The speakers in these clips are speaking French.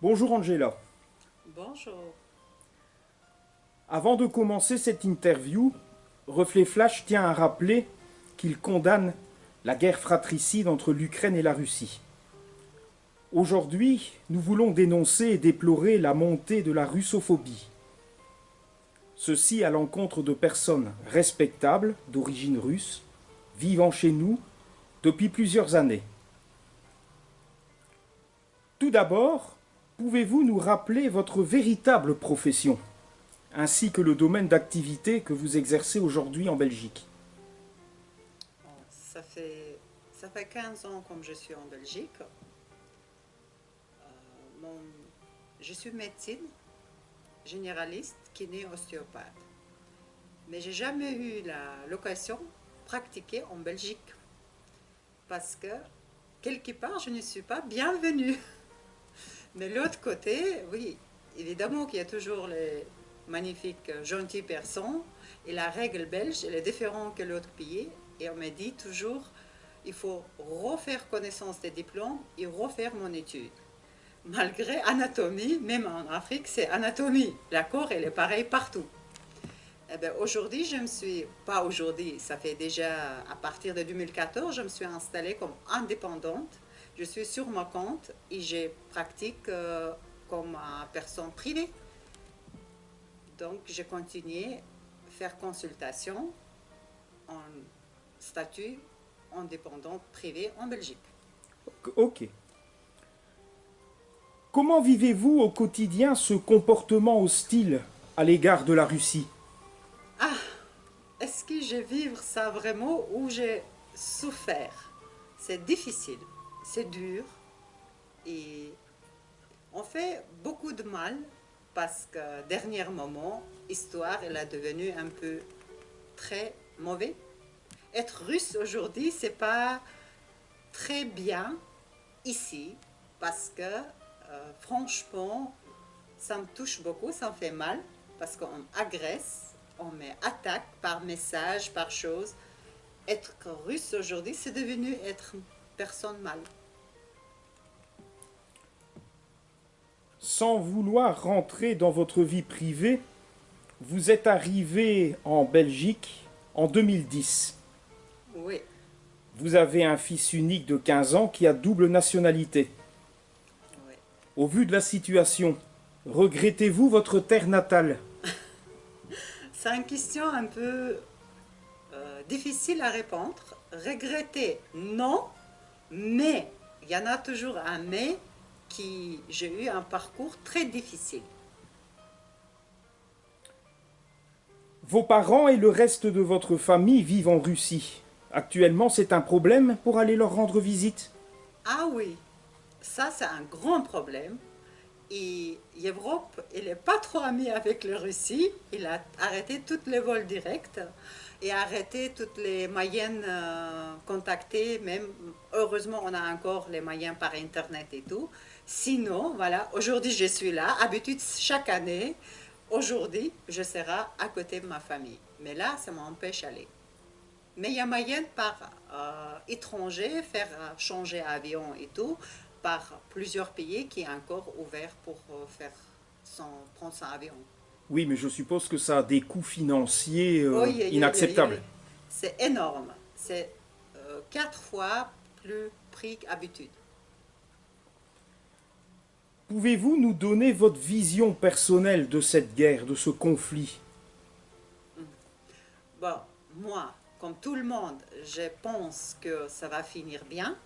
Bonjour Angela. Bonjour. Avant de commencer cette interview, Reflet Flash tient à rappeler qu'il condamne la guerre fratricide entre l'Ukraine et la Russie. Aujourd'hui, nous voulons dénoncer et déplorer la montée de la russophobie. Ceci à l'encontre de personnes respectables d'origine russe, vivant chez nous depuis plusieurs années. Tout d'abord, pouvez-vous nous rappeler votre véritable profession, ainsi que le domaine d'activité que vous exercez aujourd'hui en Belgique? Bon, ça fait 15 ans comme je suis en Belgique. Mon- je suis médecine généraliste, kiné, ostéopathe. Mais j'ai jamais eu l'occasion de pratiquer en Belgique parce que quelque part je ne suis pas bienvenue. Mais l'autre côté, oui, évidemment qu'il y a toujours les magnifiques, gentilles personnes et la règle belge, elle est différente que l'autre pays. Et on me dit toujours, il faut refaire connaissance des diplômes et refaire mon étude. Malgré anatomie, même en Afrique, c'est anatomie. L'accord, elle est pareil partout. Eh ben, aujourd'hui, je me suis, pas aujourd'hui, ça fait déjà à partir de 2014, je me suis installée comme indépendante. Je suis sur mon compte et je pratique comme personne privée. Donc, j'ai continué à faire consultation en statut indépendante privée en Belgique. Ok. Comment vivez-vous au quotidien ce comportement hostile à l'égard de la Russie? Ah, est-ce que je vivre ça vraiment ou j'ai souffert? C'est difficile, c'est dur et on fait beaucoup de mal parce que dernier moment, histoire, elle a devenu un peu très mauvais. Être russe aujourd'hui, c'est pas très bien ici parce que franchement, ça me touche beaucoup, ça me fait mal parce qu'on agresse, on m'attaque par message, par chose. Être russe aujourd'hui, c'est devenu être personne mal. Sans vouloir rentrer dans votre vie privée, vous êtes arrivé en Belgique en 2010. Oui, Vous avez un fils unique de 15 ans qui a double nationalité. oui. Au vu de la situation, regrettez-vous votre terre natale? C'est une question un peu difficile à répondre. Regretter, non, mais il y en a toujours un mais qui j'ai eu un parcours très difficile. Vos parents et le reste de votre famille vivent en Russie. Actuellement, c'est un problème pour aller leur rendre visite? Ah oui, ça c'est un grand problème. Et l'Europe, elle n'est pas trop amie avec la Russie. Il a arrêté tous les vols directs et arrêté toutes les moyens contactés. Même, heureusement, on a encore les moyens par Internet et tout. Sinon, voilà, aujourd'hui je suis là. Habitude, chaque année, aujourd'hui, je serai à côté de ma famille. Mais là, ça m'empêche d'aller. Mais il y a moyen par étranger, faire changer avion et tout, par plusieurs pays qui est encore ouvert pour prendre son avion. Oui, mais je suppose que ça a des coûts financiers Oui, oui, oui, oui, inacceptables. oui. C'est énorme. C'est 4 fois plus prix qu'habitude. Pouvez-vous nous donner votre vision personnelle de cette guerre, de ce conflit? Bon, moi, comme tout le monde, je pense que ça va finir bien.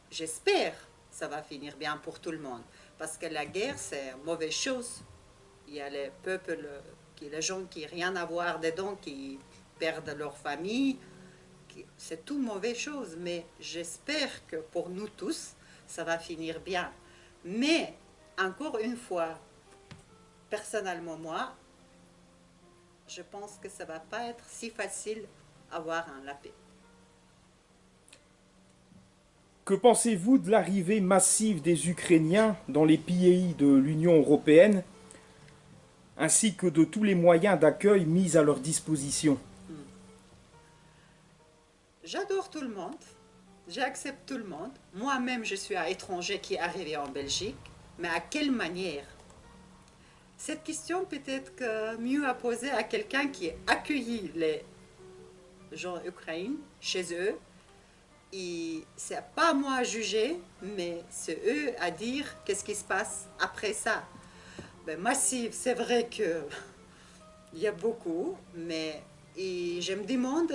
J'espère que ça va finir bien pour tout le monde. Parce que la guerre, c'est une mauvaise chose. Il y a les peuples, les gens qui n'ont rien à voir dedans, qui perdent leur famille. C'est tout mauvaise chose. Mais j'espère que pour nous tous, ça va finir bien. Mais, encore une fois, personnellement, moi, je pense que ça ne va pas être si facile avoir la paix. Que pensez-vous de l'arrivée massive des Ukrainiens dans les pays de l'Union européenne, ainsi que de tous les moyens d'accueil mis à leur disposition? Hmm. J'adore tout le monde. J'accepte tout le monde. Moi-même, je suis un étranger qui est arrivé en Belgique. mais à quelle manière? Cette question peut-être que mieux à poser à quelqu'un qui a accueilli les gens ukrainiens chez eux. Et c'est pas à moi à juger, mais c'est eux à dire qu'est-ce qui se passe après ça. Ben, massif, c'est vrai que il y a beaucoup, mais et je me demande,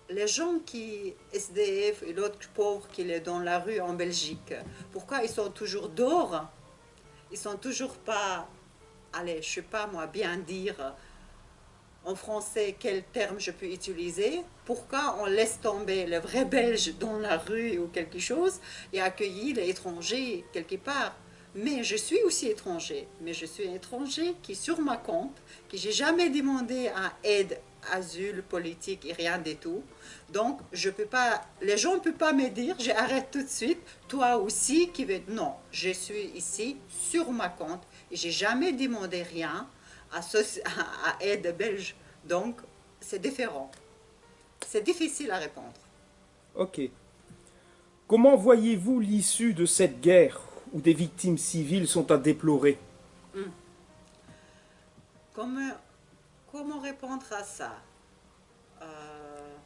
les gens qui, SDF et l'autre pauvre qui est dans la rue en Belgique, pourquoi ils sont toujours dehors? Ils sont toujours pas, allez, je sais pas moi, bien dire en français quel terme je peux utiliser. Pourquoi on laisse tomber les vrais Belges dans la rue ou quelque chose et accueillir les étrangers quelque part? Mais je suis aussi étranger, mais je suis étranger qui sur ma compte, qui j'ai jamais demandé à aide, asile politique et rien du tout. Donc je peux pas, les gens ne peuvent pas me dire, j'arrête tout de suite. Toi aussi qui veux, non, je suis ici sur ma compte et j'ai jamais demandé rien à aide belge. Donc, c'est différent. C'est difficile à répondre. Ok. Comment voyez-vous l'issue de cette guerre où des victimes civiles sont à déplorer? Hmm. Comment, comment répondre à ça? Euh,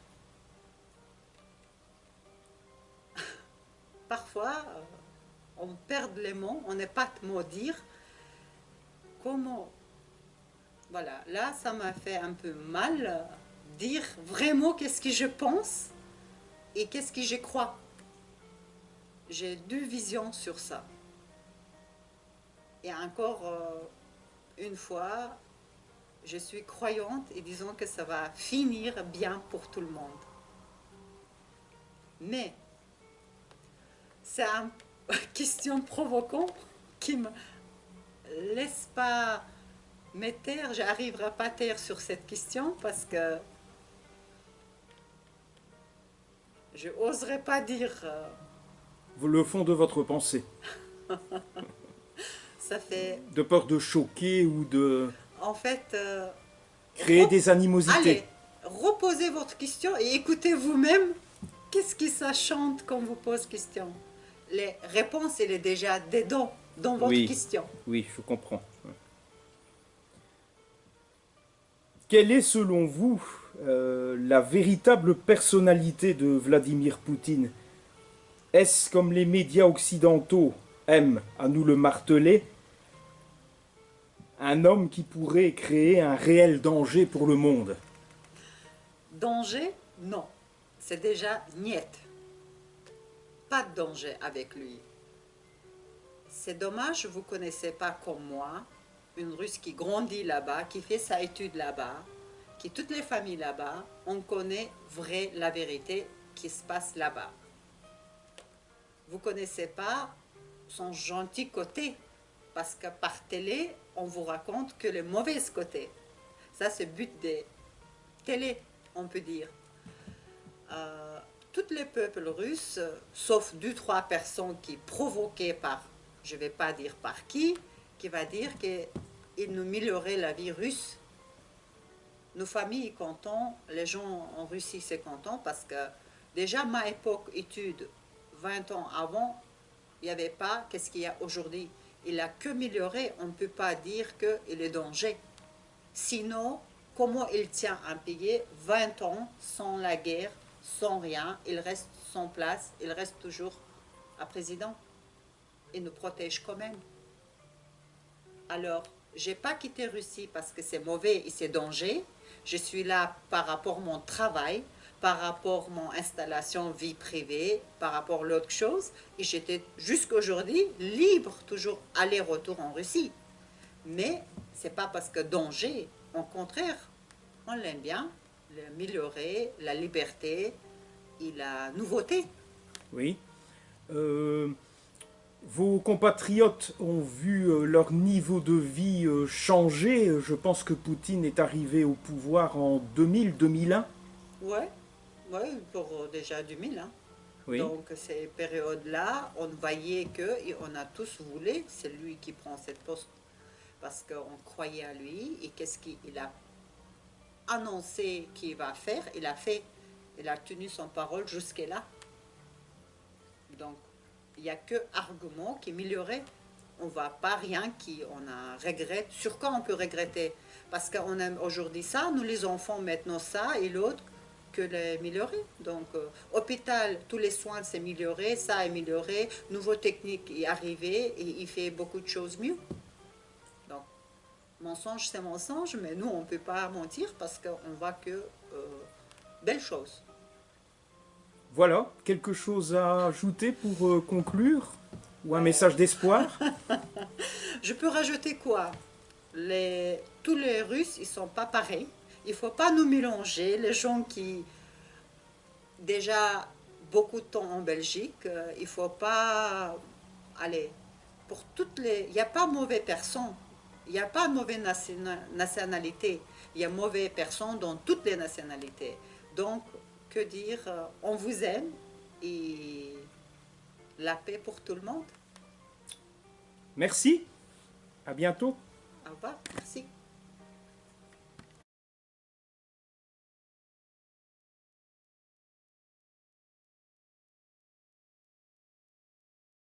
Parfois, on perd les mots, on n'est pas de mots dire. Comment? Voilà, là, ça m'a fait un peu mal dire vraiment qu'est-ce que je pense et qu'est-ce que je crois. J'ai deux visions sur ça. Et encore une fois, je suis croyante et disons que ça va finir bien pour tout le monde. Mais c'est une question provocante qui me laisse pas me taire. Je n'arriverai pas à taire sur cette question parce que je n'oserais pas dire. Le fond de votre pensée. Ça fait. De peur de choquer ou de En fait, créer des animosités. allez, reposez votre question et écoutez vous-même qu'est-ce qui ça chante quand vous pose question. Les réponses, elle est déjà dedans, dans votre Oui, question. oui, je comprends. Quelle est selon vous la véritable personnalité de Vladimir Poutine? Est-ce comme les médias occidentaux aiment à nous le marteler, un homme qui pourrait créer un réel danger pour le monde? Danger? Non. C'est déjà niet. Pas de danger avec lui. C'est dommage, vous ne connaissez pas comme moi une Russe qui grandit là-bas, qui fait sa étude là-bas, qui toutes les familles là-bas, on connaît vrai la vérité qui se passe là-bas. Vous ne connaissez pas son gentil côté, parce que par télé, on vous raconte que les mauvais côtés. Ça, c'est le but des télé, on peut dire. Euh, Tous les peuples russes, sauf deux, trois personnes qui provoquées par, je ne vais pas dire par qui va dire qu'ils nous amélioreraient la vie russe. Nos familles sont contents, les gens en Russie sont contents parce que déjà ma époque études, 20 ans avant, il n'y avait pas qu'est-ce qu'il y a aujourd'hui. Il a que amélioré, on ne peut pas dire qu'il est danger. Sinon, comment il tient un pays 20 ans sans la guerre, sans rien, il reste sans place, il reste toujours un président. Il nous protège quand même. Alors, j'ai pas quitté Russie parce que c'est mauvais et c'est danger. Je suis là par rapport à mon travail, par rapport à mon installation vie privée, par rapport à l'autre chose. Et j'étais jusqu'à aujourd'hui libre, toujours aller-retour en Russie. Mais c'est pas parce que danger, au contraire, on l'aime bien, l'améliorer, la liberté et la nouveauté. Oui. Euh, Vos compatriotes ont vu leur niveau de vie changer. Je pense que Poutine est arrivé au pouvoir en 2000-2001. Ouais, ouais, pour déjà 2000, hein. Oui. Donc ces périodes-là, on voyait que et on a tous voulu, c'est lui qui prend cette poste parce qu'on croyait à lui et qu'est-ce qu'il a annoncé qu'il va faire, il a fait, il a tenu son parole jusque-là. Donc Il n'y a que argument qui améliorer. On ne voit pas rien qu'on a regrette. Sur quoi on peut regretter? Parce qu'on aime aujourd'hui ça, nous les enfants maintenant ça et l'autre que l'améliorer. Donc, hôpital, tous les soins s'est amélioré, ça a amélioré, nouveau technique est arrivé et il fait beaucoup de choses mieux. Donc, mensonge, c'est mensonge, mais nous, on ne peut pas mentir parce qu'on voit que belles choses. Voilà, quelque chose à ajouter pour conclure? Ou un message d'espoir? Je peux rajouter quoi? Tous les Russes, ils sont pas pareils. Il ne faut pas nous mélanger. Les gens qui, déjà, beaucoup de temps en Belgique, il ne faut pas aller. Pour toutes les. Il n'y a pas mauvais personnes. Il n'y a pas mauvaise nationalité. Il y a mauvais personnes dans toutes les nationalités. Donc, que dire, on vous aime et la paix pour tout le monde. Merci, à bientôt. Au revoir, merci.